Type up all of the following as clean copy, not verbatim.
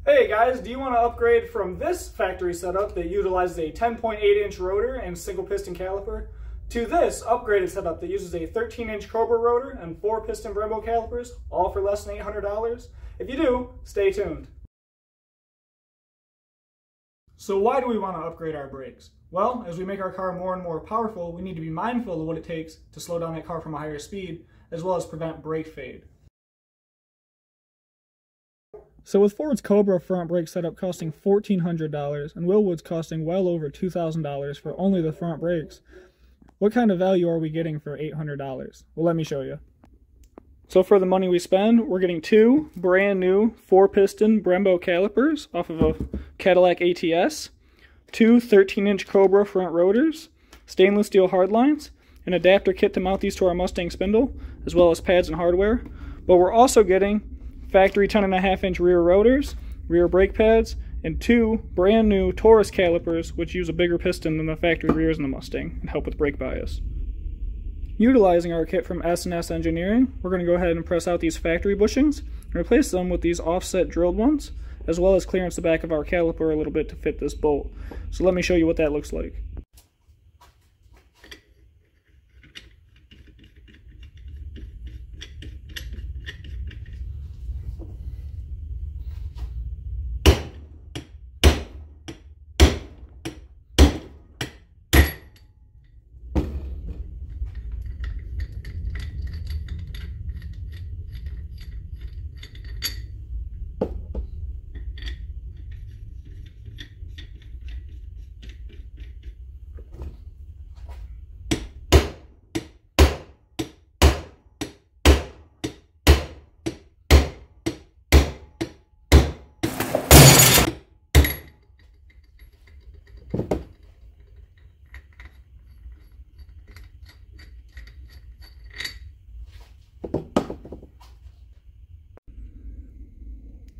Hey guys, do you want to upgrade from this factory setup that utilizes a 10.8-inch rotor and single piston caliper to this upgraded setup that uses a 13-inch Cobra rotor and 4-piston Brembo calipers, all for less than $800? If you do, stay tuned. So why do we want to upgrade our brakes? Well, as we make our car more and more powerful, we need to be mindful of what it takes to slow down that car from a higher speed, as well as prevent brake fade. So with Ford's Cobra front brake setup costing $1,400 and Willwood's costing well over $2,000 for only the front brakes, what kind of value are we getting for $800? Well, let me show you. So for the money we spend, we're getting two brand new 4-piston Brembo calipers off of a Cadillac ATS, two 13-inch Cobra front rotors, stainless steel hardlines, an adapter kit to mount these to our Mustang Spindle, as well as pads and hardware. But we're also getting factory 10.5-inch rear rotors, rear brake pads, and two brand new Taurus calipers which use a bigger piston than the factory rears in the Mustang and help with brake bias. Utilizing our kit from S&S Engineering, we're going to go ahead and press out these factory bushings and replace them with these offset drilled ones, as well as clearance the back of our caliper a little bit to fit this bolt. So let me show you what that looks like.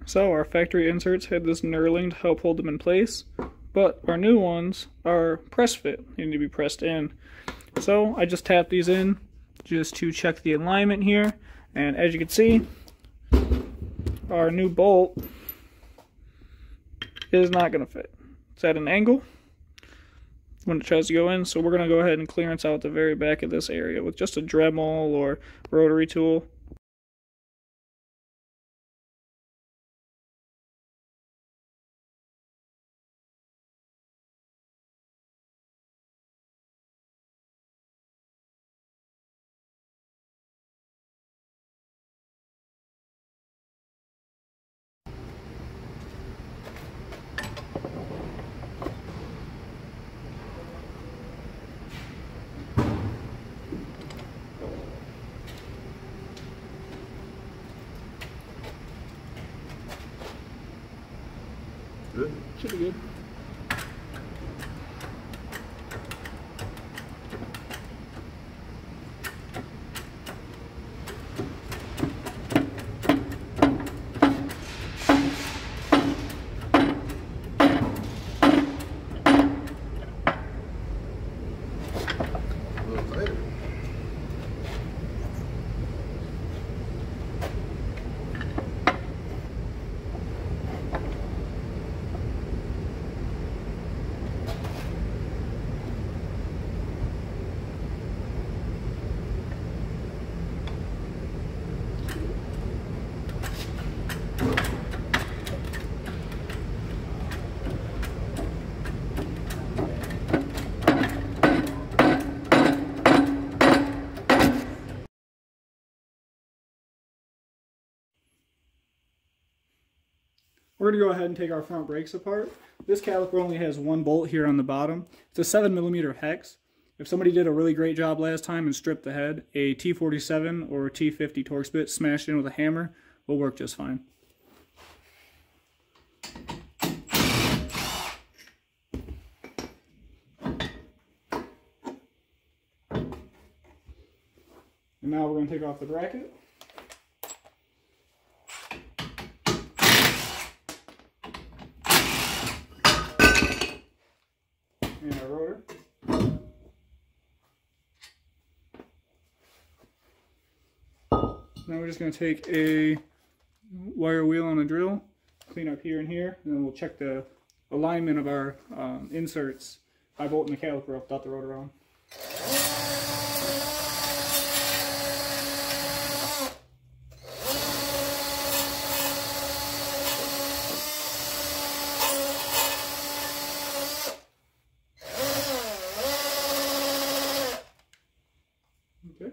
So our factory inserts had this knurling to help hold them in place, but our new ones are press fit, they need to be pressed in. So I just tapped these in just to check the alignment here, and as you can see, our new bolt is not going to fit. It's at an angle when it tries to go in, so we're going to go ahead and clearance out the very back of this area with just a Dremel or rotary tool. Good. Should be good. A little tighter. We're going to go ahead and take our front brakes apart. This caliper only has one bolt here on the bottom. It's a 7mm hex. If somebody did a really great job last time and stripped the head, a T47 or a T50 Torx bit smashed in with a hammer will work just fine. And now we're going to take off the bracket. And our rotor. Now we're just going to take a wire wheel on a drill clean up here and here, and then we'll check the alignment of our inserts by bolting the caliper up without the rotor on. Okay.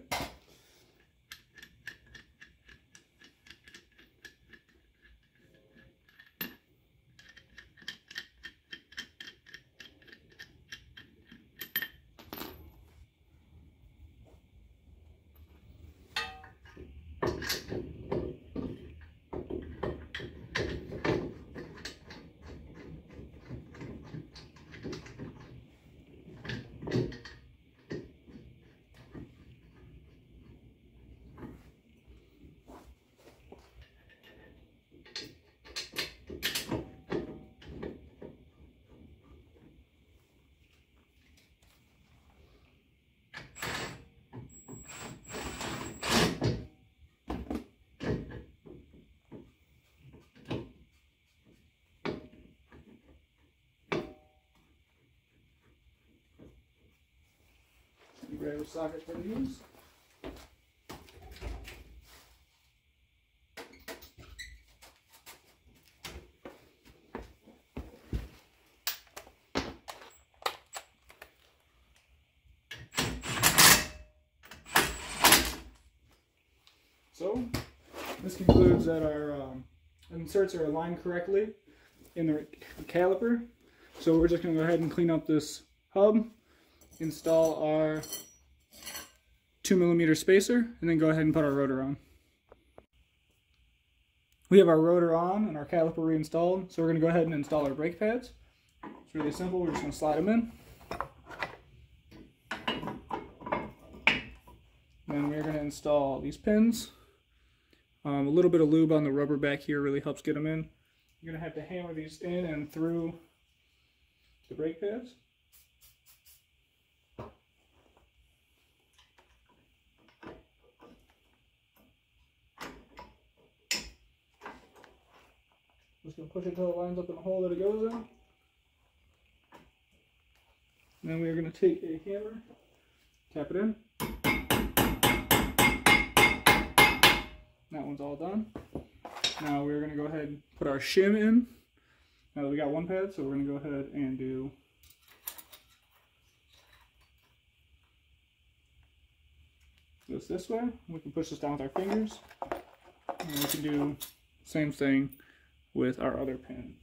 Grab a socket for these. So, this concludes that our inserts are aligned correctly in the caliper. So we're just going to go ahead and clean up this hub, install our 2mm spacer, and then go ahead and put our rotor on. We have our rotor on and our caliper reinstalled, so we're going to go ahead and install our brake pads. It's really simple, we're just going to slide them in. Then we're going to install these pins. A little bit of lube on the rubber back here really helps get them in. You're going to have to hammer these in and through the brake pads. Just going to push it until it lines up in the hole that it goes in. And then we're going to take a hammer, tap it in. That one's all done. Now we're going to go ahead and put our shim in. Now that we got one pad, so we're going to go ahead and do this way. We can push this down with our fingers. And we can do the same thing with our other pin.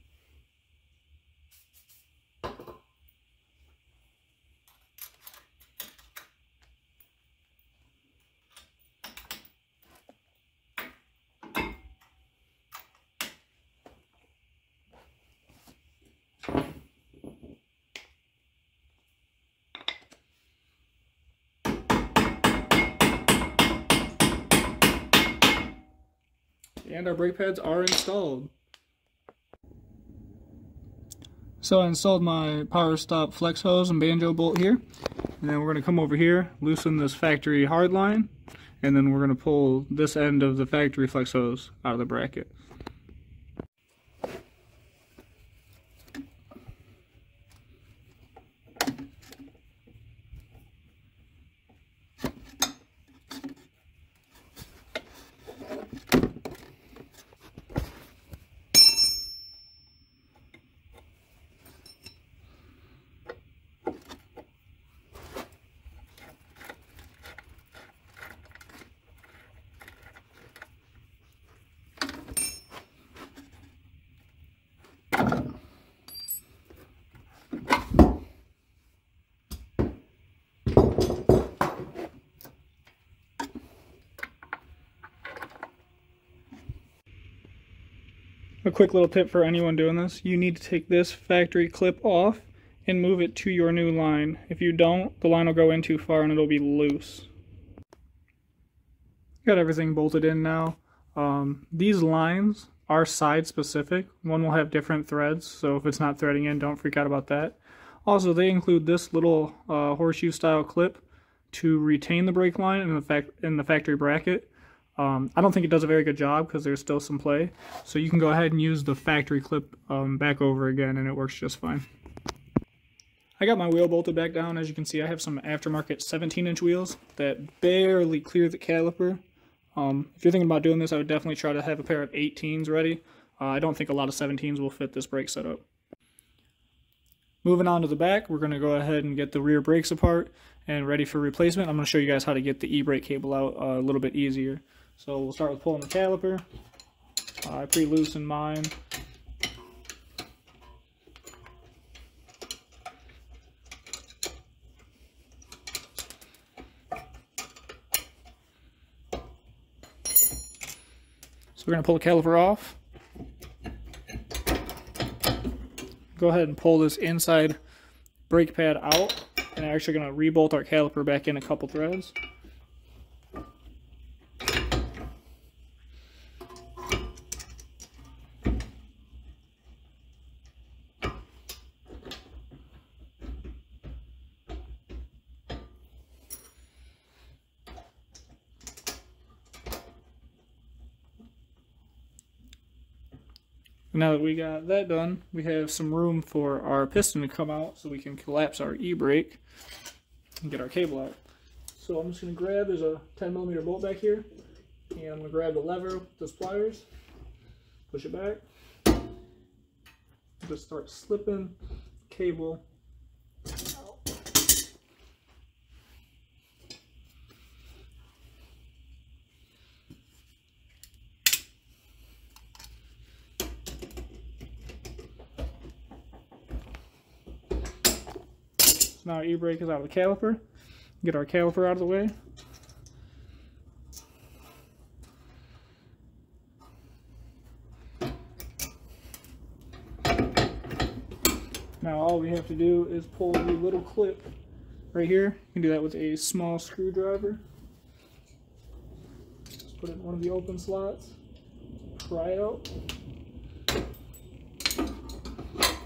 And our brake pads are installed. So I installed my power stop flex hose and banjo bolt here, and then we're going to come over here, loosen this factory hard line, and then we're going to pull this end of the factory flex hose out of the bracket. A quick little tip for anyone doing this: you need to take this factory clip off and move it to your new line. If you don't, the line will go in too far and it'll be loose. Got everything bolted in now. These lines are side specific. One will have different threads, so if it's not threading in, don't freak out about that. Also, they include this little horseshoe style clip to retain the brake line in the factory bracket. I don't think it does a very good job because there's still some play. So you can go ahead and use the factory clip back over again and it works just fine. I got my wheel bolted back down. As you can see, I have some aftermarket 17-inch wheels that barely clear the caliper. If you're thinking about doing this, I would definitely try to have a pair of 18s ready. I don't think a lot of 17s will fit this brake setup. Moving on to the back, we're going to go ahead and get the rear brakes apart and ready for replacement. I'm going to show you guys how to get the e-brake cable out a little bit easier. So we'll start with pulling the caliper. I pre-loosened mine. So we're going to pull the caliper off. Go ahead and pull this inside brake pad out, and I'm actually going to re-bolt our caliper back in a couple threads. Now that we got that done, we have some room for our piston to come out so we can collapse our e-brake and get our cable out. So I'm just going to grab, there's a 10mm bolt back here, and I'm going to grab the lever with the pliers, push it back, just start slipping cable out. Now our e-brake is out of the caliper. Get our caliper out of the way. Now all we have to do is pull the little clip right here. You can do that with a small screwdriver. Just put it in one of the open slots. Pry it out.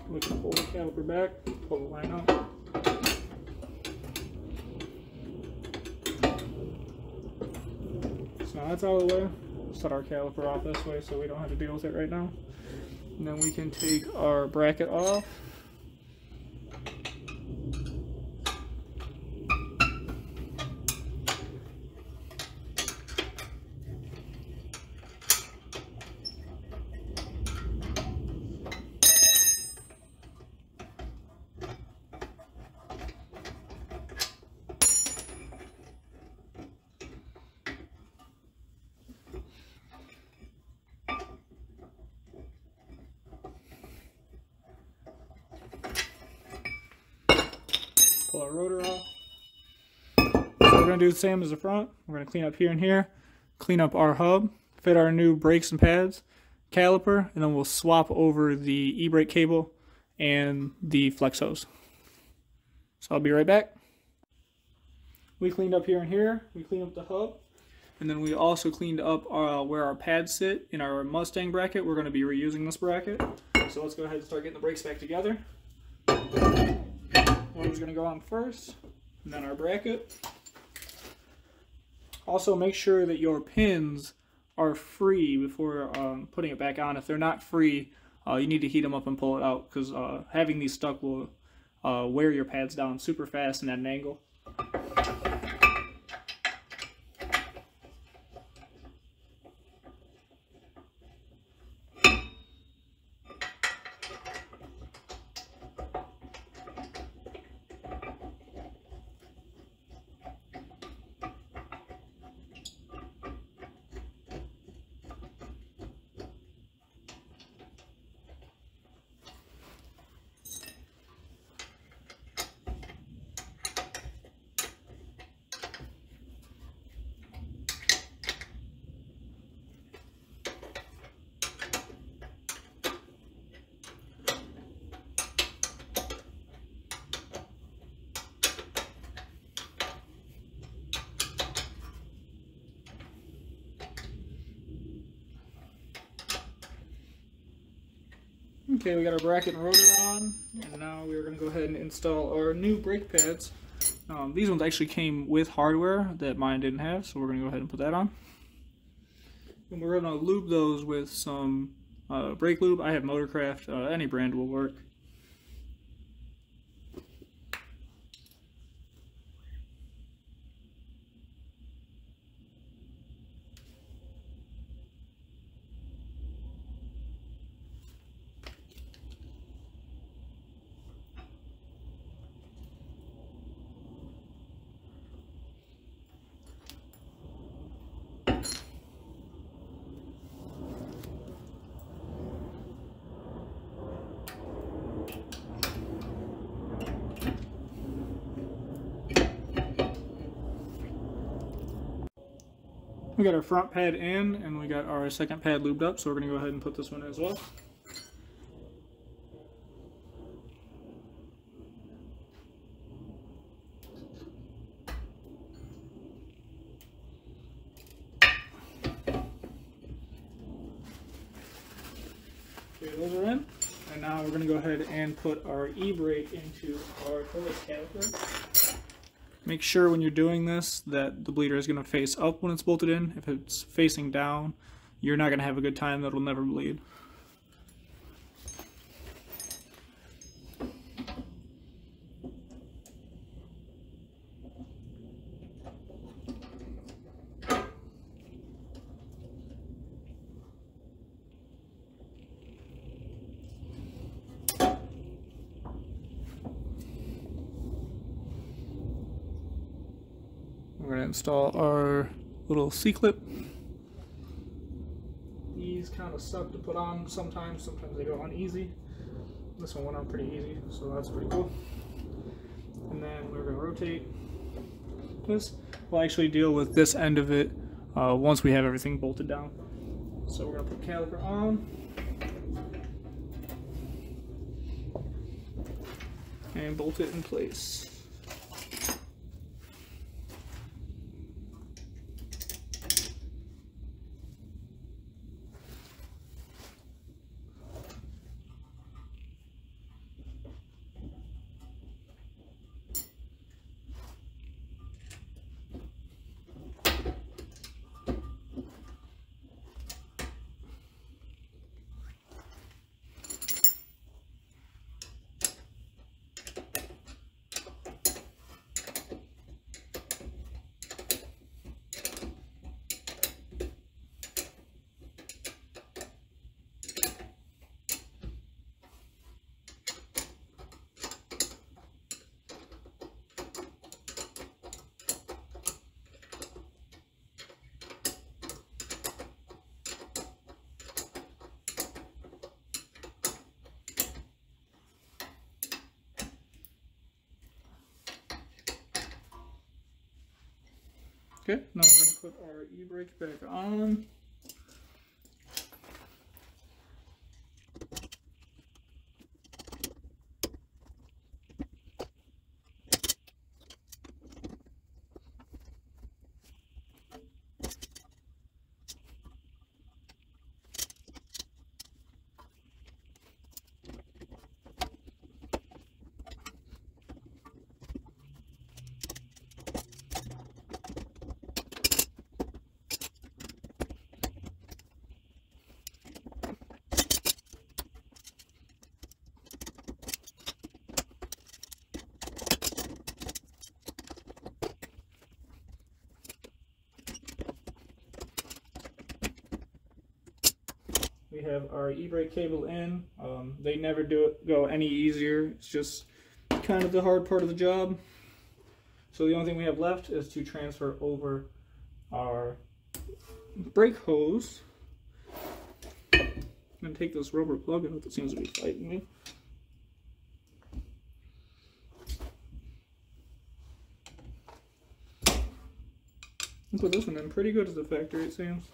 We can pull the caliper back, pull the line out. So now that's out of the way. We'll set our caliper off this way so we don't have to deal with it right now. And then we can take our bracket off. Pull our rotor off. So we're going to do the same as the front. We're going to clean up here and here, clean up our hub, fit our new brakes and pads, caliper, and then we'll swap over the e-brake cable and the flex hose. So I'll be right back. We cleaned up here and here. We cleaned up the hub. And then we also cleaned up where our pads sit in our Mustang bracket. We're going to be reusing this bracket. So let's go ahead and start getting the brakes back together. Motor's going to go on first, and then our bracket. Also make sure that your pins are free before putting it back on. If they're not free, you need to heat them up and pull it out, because having these stuck will wear your pads down super fast and at an angle. Okay, we got our bracket and rotor on, and now we're going to go ahead and install our new brake pads. These ones actually came with hardware that mine didn't have, so we're going to go ahead and put that on. And we're going to lube those with some brake lube. I have Motorcraft. Any brand will work. We got our front pad in, and we got our second pad lubed up, so we're going to go ahead and put this one in as well. Okay, those are in, and now we're going to go ahead and put our e-brake into our toilet caliper. Make sure when you're doing this that the bleeder is going to face up when it's bolted in. If it's facing down, you're not going to have a good time. That'll never bleed. We're going to install our little C-clip. These kind of suck to put on sometimes they go on easy. This one went on pretty easy, so that's pretty cool. And then we're going to rotate this. We'll actually deal with this end of it once we have everything bolted down. So we're going to put caliper on. And bolt it in place. Okay, now we're going to put our e-brake back on. We have our e-brake cable in. They never go any easier. It's just kind of the hard part of the job. So the only thing we have left is to transfer over our brake hose. I'm going to take this rubber plug out that seems to be fighting me. I'll put this one in pretty good as the factory, it seems.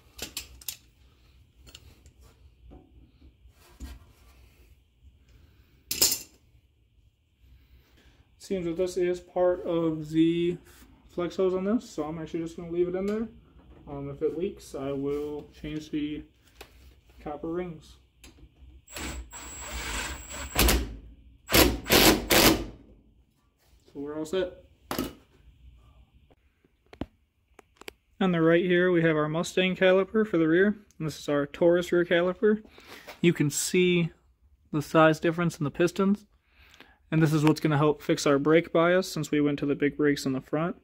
Seems that this is part of the flex hose on this, so I'm actually just going to leave it in there. If it leaks, I will change the copper rings. So we're all set. On the right here we have our Mustang caliper for the rear, and this is our Taurus rear caliper. You can see the size difference in the pistons, and this is what's going to help fix our brake bias since we went to the big brakes in the front.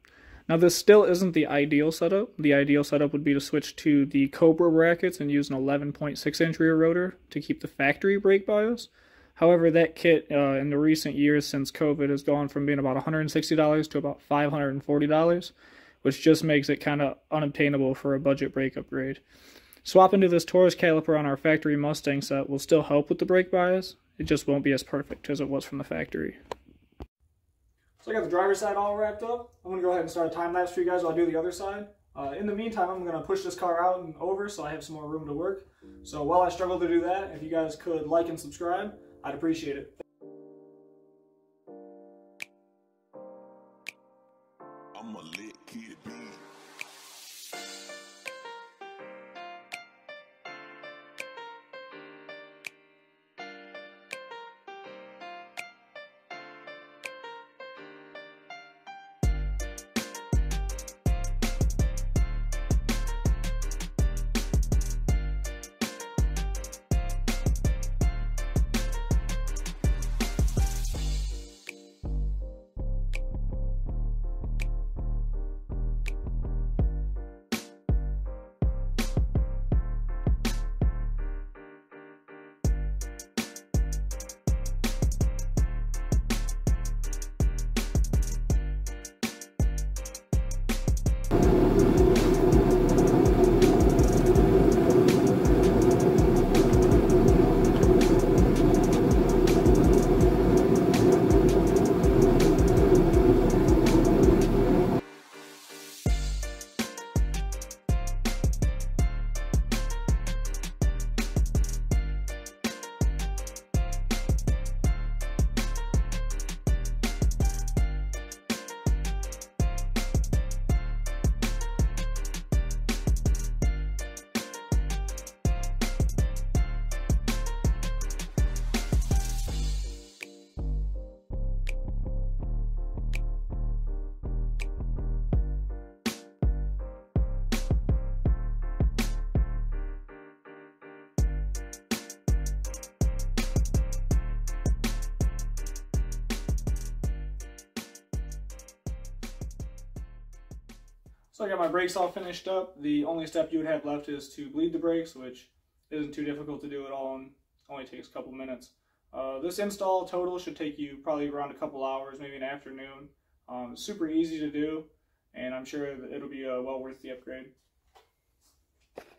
Now this still isn't the ideal setup. The ideal setup would be to switch to the Cobra brackets and use an 11.6-inch rear rotor to keep the factory brake bias. However, that kit in the recent years since COVID has gone from being about $160 to about $540, which just makes it kind of unobtainable for a budget brake upgrade. Swapping to this Taurus caliper on our factory Mustang set will still help with the brake bias. It just won't be as perfect as it was from the factory. So I got the driver's side all wrapped up. I'm going to go ahead and start a time lapse for you guys while I do the other side. In the meantime, I'm going to push this car out and over so I have some more room to work. So while I struggle to do that, if you guys could like and subscribe, I'd appreciate it. I'm a lit kid, B. So I got my brakes all finished up. The only step you would have left is to bleed the brakes, which isn't too difficult to do at all and only takes a couple minutes. This install total should take you probably around a couple hours, maybe an afternoon. Super easy to do, and I'm sure that it'll be well worth the upgrade.